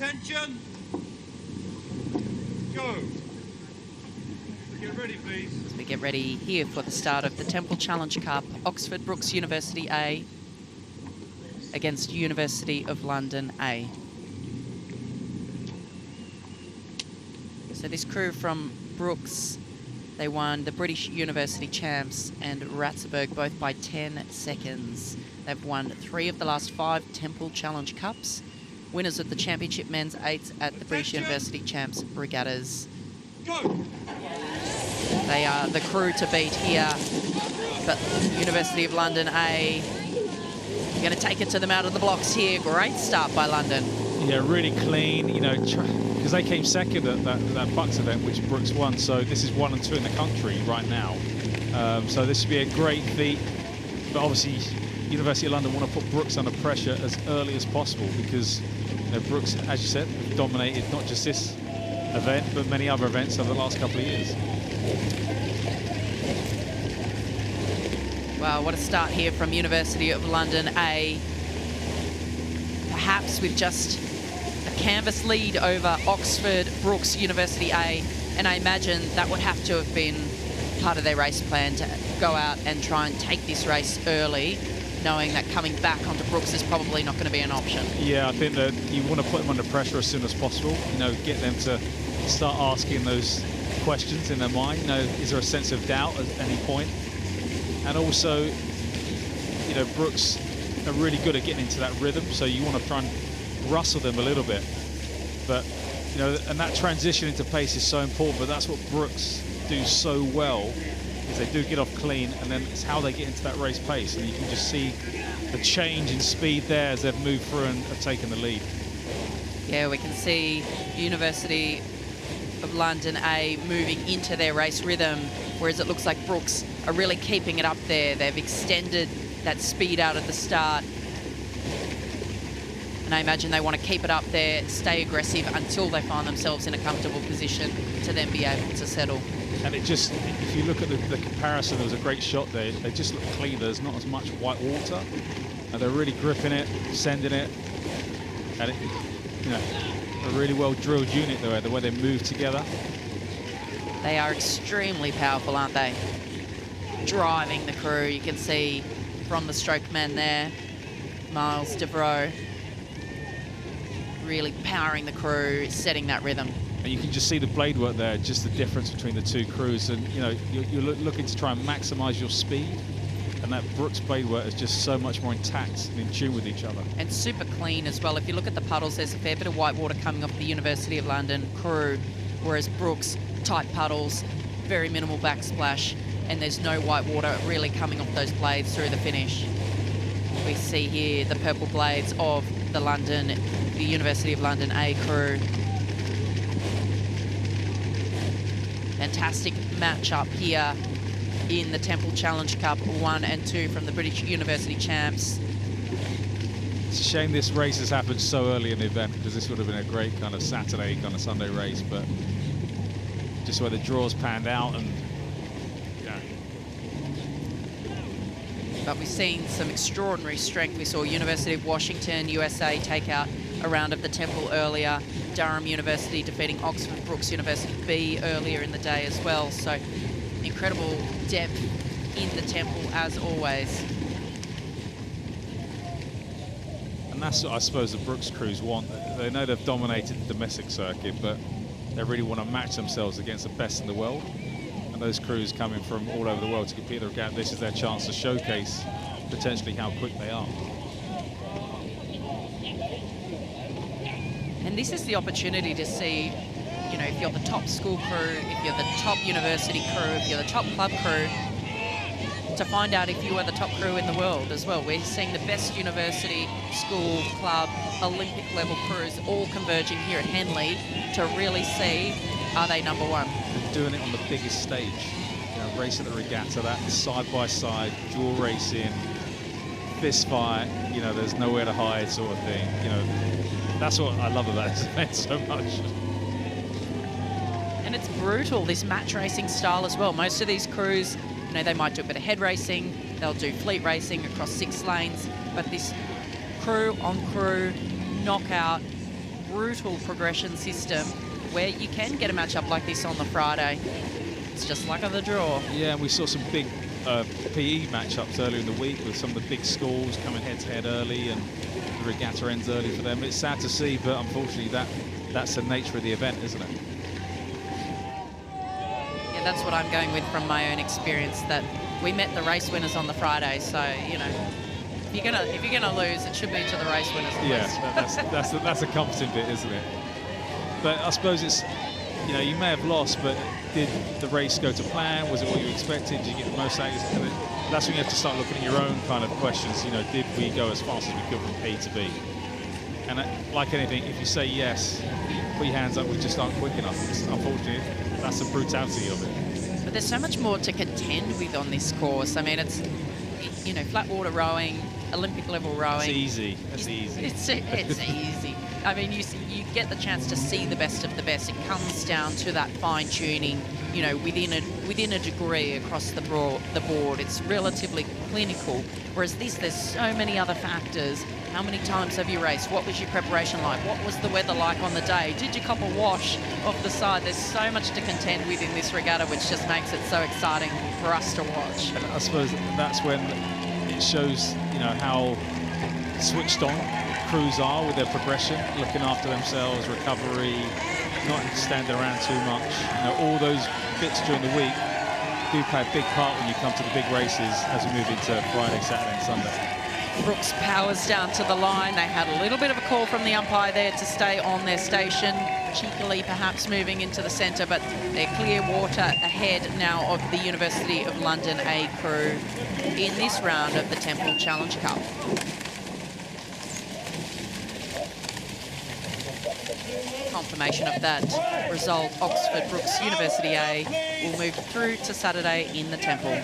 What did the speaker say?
Attention. Go. Get ready, please. As we get ready here for the start of the Temple Challenge Cup, Oxford Brookes University A against University of London A. So this crew from Brookes, they won the British University Champs and Ratzeburg both by 10 seconds. They've won 3 of the last 5 Temple Challenge Cups, winners of the Championship Men's 8s at the British University Champs Regattas. Go. They are the crew to beat here, but University of London A going to take it to them out of the blocks here. Great start by London. Yeah, really clean, you know, because they came second at that Bucks event, which Brookes won. So this is 1 and 2 in the country right now. So this should be a great feat. But obviously, University of London want to put Brookes under pressure as early as possible because Brookes, as you said, dominated not just this event, but many other events over the last couple of years. Wow, what a start here from University of London A. Perhaps with just a canvas lead over Oxford Brookes University A. And I imagine that would have to have been part of their race plan to go out and try and take this race early, knowing that coming back onto Brookes is probably not going to be an option. Yeah, I think that you want to put them under pressure as soon as possible, you know, get them to start asking those questions in their mind. You know, is there a sense of doubt at any point? And also, you know, Brookes are really good at getting into that rhythm, so you want to try and rustle them a little bit. But, you know, and that transition into pace is so important, but that's what Brookes do so well, is they do get off clean, and then it's how they get into that race pace. And you can just see the change in speed there as they've moved through and have taken the lead. Yeah, we can see University of London A moving into their race rhythm, whereas it looks like Brookes are really keeping it up there. They've extended that speed out at the start. And I imagine they want to keep it up there, stay aggressive until they find themselves in a comfortable position to then be able to settle. And it just, if you look at the comparison, there was a great shot there. They just look clean. There's not as much white water. And they're really gripping it, sending it. And it, you know, a really well-drilled unit there, the way they move together. They are extremely powerful, aren't they? Driving the crew, you can see from the stroke man there, Miles Devereaux, really powering the crew, setting that rhythm. And you can just see the blade work there, just the difference between the two crews. And, you know, you're looking to try and maximize your speed. And that Brookes blade work is just so much more intact and in tune with each other. And super clean as well. If you look at the puddles, there's a fair bit of white water coming off the University of London crew, whereas Brookes, tight puddles, very minimal backsplash, and there's no white water really coming off those blades through the finish. We see here the purple blades of the University of London A crew. Fantastic matchup here in the Temple Challenge Cup 1 and 2 from the British University Champs. It's a shame this race has happened so early in the event, because this would have been a great kind of Saturday, kind of Sunday race, but just where the draws panned out. And yeah. But we've seen some extraordinary strength. We saw University of Washington, USA, take out a round of the Temple earlier. Durham University defeating Oxford Brookes University B earlier in the day as well. So incredible depth in the Temple as always. And that's what I suppose the Brookes crews want. They know they've dominated the domestic circuit, but they really want to match themselves against the best in the world. And those crews coming from all over the world to compete in the regatta, this is their chance to showcase potentially how quick they are. And this is the opportunity to see, you know, if you're the top school crew, if you're the top university crew, if you're the top club crew, to find out if you are the top crew in the world as well. We're seeing the best university, school, club, Olympic level crews all converging here at Henley to really see, are they number one? They're doing it on the biggest stage. You know, racing at the regatta, that side-by-side, dual racing, fist fight, you know, there's nowhere to hide sort of thing. You know, that's what I love about this event so much. And it's brutal, this match racing style as well. Most of these crews, you know, they might do a bit of head racing, they'll do fleet racing across 6 lanes, but this crew on crew knockout brutal progression system where you can get a matchup like this on the Friday. It's just luck of the draw. Yeah, and we saw some big PE matchups earlier in the week with some of the big schools coming head-to-head early, and the regatta ends early for them. It's sad to see, but unfortunately that's the nature of the event, isn't it? Yeah, that's what I'm going with from my own experience, that we met the race winners on the Friday, so, you know, if you're gonna lose, it should be to the race winners at least. That's a comforting bit, isn't it? But I suppose it's, you know, you may have lost, but did the race go to plan? Was it what you expected? Did you get the most out of it? And that's when you have to start looking at your own kind of questions. You know, did we go as fast as we could from A to B? And like anything, if you say yes, put your hands up, we just aren't quick enough. Unfortunately, that's the brutality of it. But there's so much more to contend with on this course. I mean, it's, you know, flat water rowing, Olympic level rowing. It's easy. It's easy. It's easy. I mean, you get the chance to see the best of the best. It comes down to that fine tuning, you know, within a degree across the board. It's relatively clinical. Whereas there's so many other factors. How many times have you raced? What was your preparation like? What was the weather like on the day? Did you cop a wash off the side? There's so much to contend with in this regatta, which just makes it so exciting for us to watch. And I suppose that's when it shows, you know, how switched on crews are with their progression, looking after themselves, recovery, not standing around too much. You know, all those bits during the week do play a big part when you come to the big races as we move into Friday, Saturday and Sunday. Brookes powers down to the line. They had a little bit of a call from the umpire there to stay on their station, cheekily perhaps moving into the centre, but they're clear water ahead now of the University of London A crew in this round of the Temple Challenge Cup. Confirmation of that result, Oxford Brookes University A will move through to Saturday in the Temple.